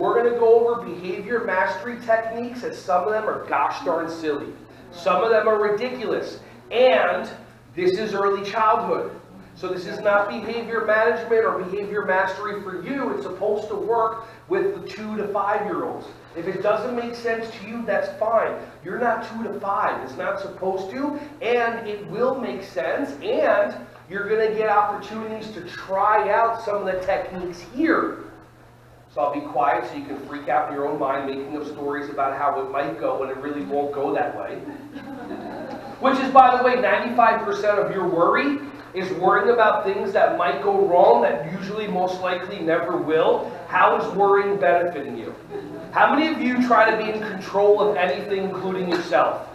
We're going to go over behavior mastery techniques, and some of them are gosh darn silly. Some of them are ridiculous. And this is early childhood. So this is not behavior management or behavior mastery for you. It's supposed to work with the 2 to 5-year-olds. If it doesn't make sense to you, that's fine. You're not 2 to 5. It's not supposed to, and it will make sense, and you're going to get opportunities to try out some of the techniques here. So I'll be quiet so you can freak out in your own mind, making up stories about how it might go when it really won't go that way. Which is, by the way, 95% of your worry is worrying about things that might go wrong that usually most likely never will. How is worrying benefiting you? How many of you try to be in control of anything, including yourself?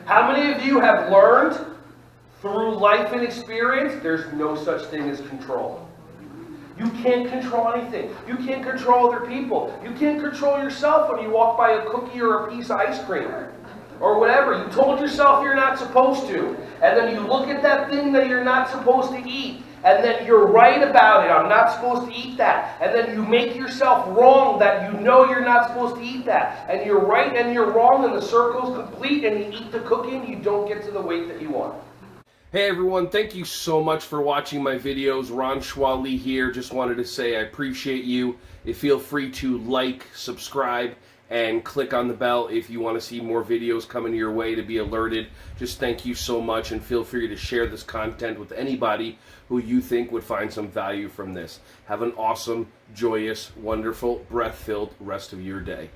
How many of you have learned through life and experience there's no such thing as control? You can't control anything. You can't control other people. You can't control yourself when you walk by a cookie or a piece of ice cream. Or whatever. You told yourself you're not supposed to. And then you look at that thing that you're not supposed to eat. And then you're right about it. I'm not supposed to eat that. And then you make yourself wrong that you know you're not supposed to eat that. And you're right and you're wrong and the circle's complete and you eat the cookie and you don't get to the weight that you want. Hey everyone, thank you so much for watching my videos. Ron Schwally here. Just wanted to say I appreciate you. Feel free to like, subscribe, and click on the bell if you want to see more videos coming your way to be alerted. Just thank you so much, and feel free to share this content with anybody who you think would find some value from this. Have an awesome, joyous, wonderful, breath-filled rest of your day.